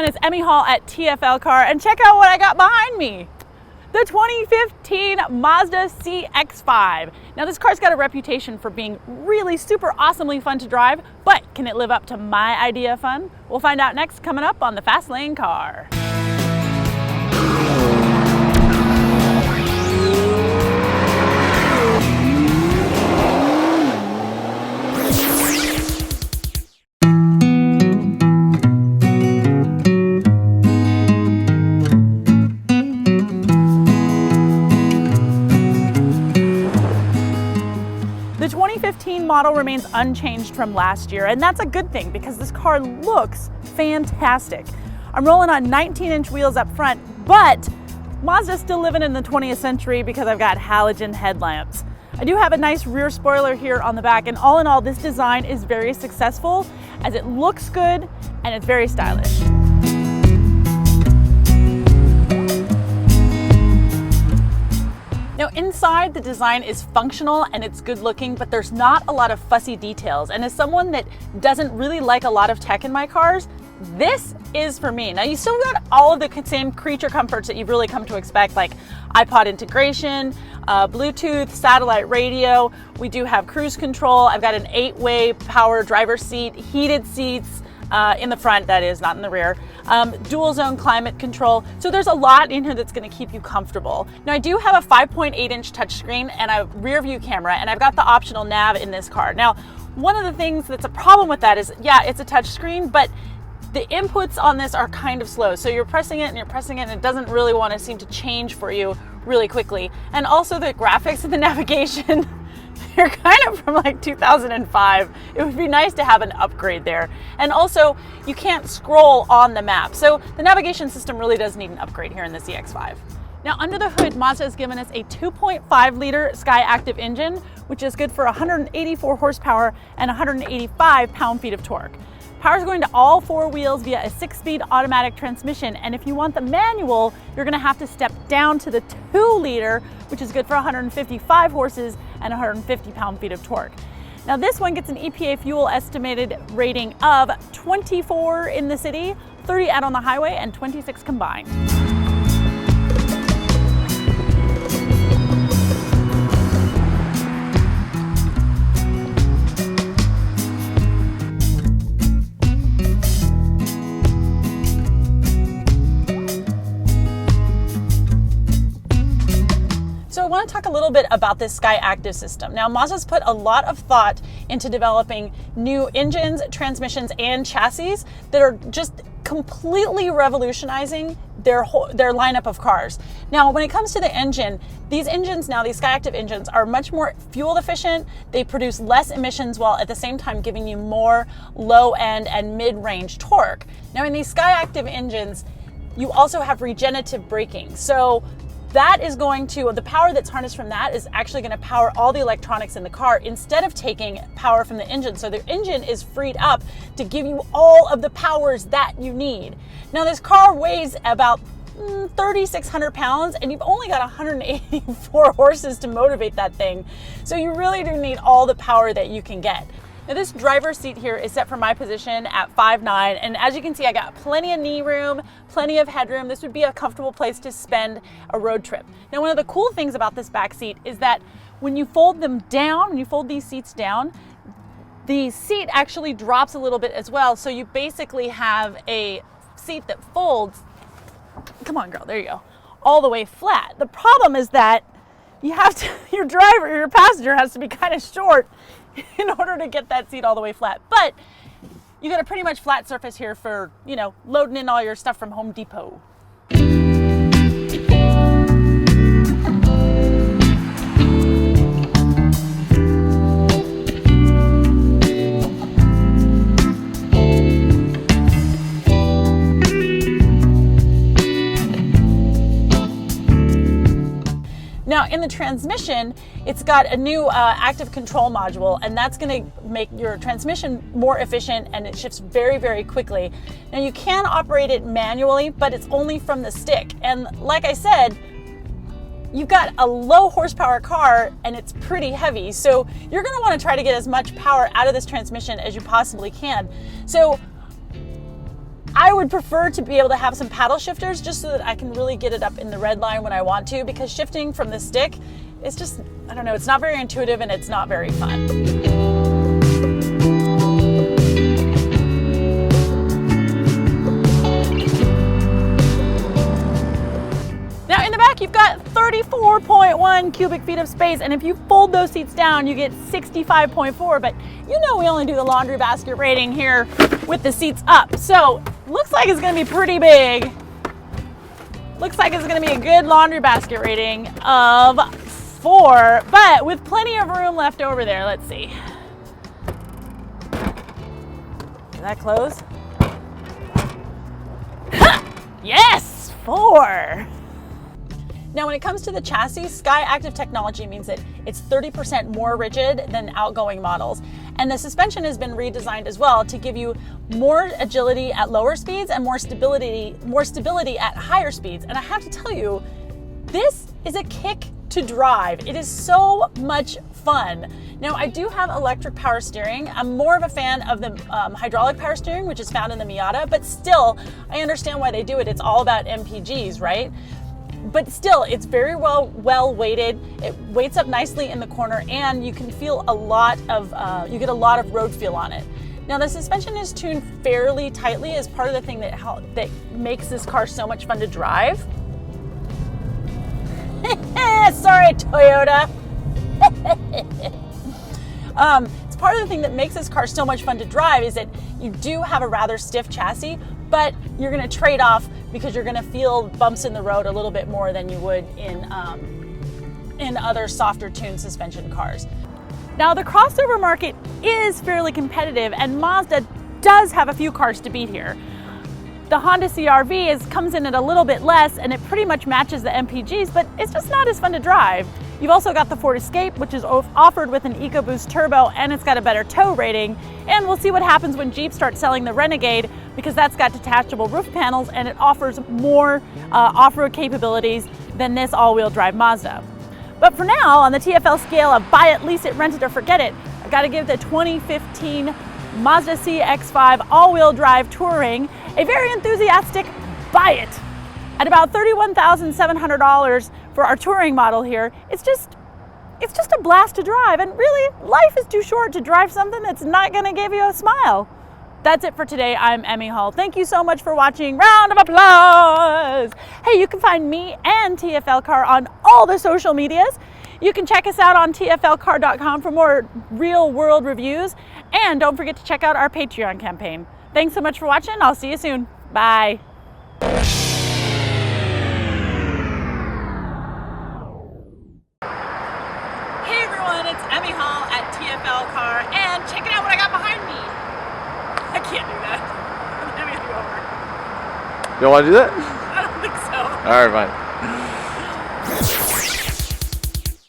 everyone, it's Emmy Hall at TFL Car, and check out what I got behind me. The 2015 Mazda CX-5. Now this car's got a reputation for being really super awesomely fun to drive, but can it live up to my idea of fun? We'll find out next, coming up on the Fast Lane Car. The 2015 model remains unchanged from last year, and that's a good thing because this car looks fantastic. I'm rolling on 19-inch wheels up front, but Mazda's still living in the 20th century because I've got halogen headlamps. I do have a nice rear spoiler here on the back, and all in all, this design is very successful as it looks good and it's very stylish. Now inside, the design is functional and it's good looking, but there's not a lot of fussy details. And as someone that doesn't really like a lot of tech in my cars, this is for me. Now you still got all of the same creature comforts that you've really come to expect, like iPod integration, Bluetooth, satellite radio. We do have cruise control. I've got an 8-way power driver's seat, heated seats, in the front, that is, not in the rear. Dual zone climate control. So there's a lot in here that's going to keep you comfortable. Now I do have a 5.8-inch touchscreen and a rear view camera, and I've got the optional nav in this car. Now, one of the things that's a problem with that is, yeah, it's a touchscreen, but the inputs on this are kind of slow. So you're pressing it and you're pressing it and it doesn't really want to seem to change for you really quickly. And also the graphics and the navigation, they're kind of from like 2005. It would be nice to have an upgrade there. And also, you can't scroll on the map. So the navigation system really does need an upgrade here in the CX-5. Now under the hood, Mazda has given us a 2.5 liter SKYACTIV engine, which is good for 184 horsepower and 185 pound-feet of torque. Power is going to all four wheels via a 6-speed automatic transmission, and if you want the manual, you're going to have to step down to the 2 liter, which is good for 155 horses and 150 pound-feet of torque. Now this one gets an EPA fuel estimated rating of 24 in the city, 30 out on the highway, and 26 combined. So I want to talk a little bit about this SKYACTIV system. Now Mazda's put a lot of thought into developing new engines, transmissions, and chassis that are just completely revolutionizing their lineup of cars. Now when it comes to the engine, these SKYACTIV engines are much more fuel efficient. They produce less emissions while at the same time giving you more low end and mid-range torque. Now in these SKYACTIV engines, you also have regenerative braking. So that is going to, the power that's harnessed from that is actually going to power all the electronics in the car instead of taking power from the engine. So the engine is freed up to give you all of the powers that you need. Now this car weighs about 3,600 pounds and you've only got 184 horses to motivate that thing. So you really do need all the power that you can get. Now this driver's seat here is set for my position at 5'9", and as you can see, I got plenty of knee room, plenty of headroom. This would be a comfortable place to spend a road trip. Now one of the cool things about this back seat is that when you fold them down, when you fold these seats down, the seat actually drops a little bit as well. So you basically have a seat that folds, come on girl, there you go, all the way flat. The problem is that you have to, your passenger has to be kind of short in order to get that seat all the way flat. But you got a pretty much flat surface here for, you know, loading in all your stuff from Home Depot. Now in the transmission, it's got a new active control module, and that's going to make your transmission more efficient, and it shifts very, very quickly. Now you can operate it manually, but it's only from the stick. And like I said, you've got a low horsepower car and it's pretty heavy. So you're going to want to try to get as much power out of this transmission as you possibly can. So I would prefer to be able to have some paddle shifters just so that I can really get it up in the red line when I want to, because shifting from the stick is just, I don't know, it's not very intuitive and it's not very fun. Now in the back, you've got 34.1 cubic feet of space, and if you fold those seats down, you get 65.4, but you know we only do the laundry basket rating here with the seats up. So looks like it's gonna be pretty big. Looks like it's gonna be a good laundry basket rating of 4, but with plenty of room left over there. Let's see. Did that close? Yes, 4. Now, when it comes to the chassis, SKYACTIV technology means that it's 30% more rigid than outgoing models. And the suspension has been redesigned as well to give you more agility at lower speeds and more stability at higher speeds. And I have to tell you, this is a kick to drive. It is so much fun. Now, I do have electric power steering. I'm more of a fan of the hydraulic power steering, which is found in the Miata, but still, I understand why they do it. It's all about MPGs, right? But still, it's very well weighted. It weights up nicely in the corner, and you can feel a lot of, you get a lot of road feel on it. Now, the suspension is tuned fairly tightly as part of the thing that makes this car so much fun to drive. Sorry, Toyota. It's part of the thing that makes this car so much fun to drive is that you do have a rather stiff chassis, but you're going to trade off because you're going to feel bumps in the road a little bit more than you would in other softer tuned suspension cars. Now, the crossover market is fairly competitive, and Mazda does have a few cars to beat here. The Honda CR-V comes in at a little bit less, and it pretty much matches the MPGs, but it's just not as fun to drive. You've also got the Ford Escape, which is offered with an EcoBoost turbo, and it's got a better tow rating. And we'll see what happens when Jeep starts selling the Renegade, because that's got detachable roof panels and it offers more off-road capabilities than this all-wheel drive Mazda. But for now, on the TFL scale of buy it, lease it, rent it, or forget it, I've got to give the 2015 Mazda CX-5 all-wheel drive Touring a very enthusiastic buy it. At about $31,700 for our Touring model here, it's just a blast to drive, and really, life is too short to drive something that's not gonna give you a smile. That's it for today. I'm Emmy Hall. Thank you so much for watching. Round of applause. Hey, you can find me and TFL Car on all the social medias. You can check us out on tflcar.com for more real world reviews. And don't forget to check out our Patreon campaign. Thanks so much for watching. I'll see you soon. Bye. Hey everyone, it's Emmy Hall at TFL Car, and check it out what I got behind me. I can't do that. Let me go over. You don't want to do that? I don't think so. All right, fine.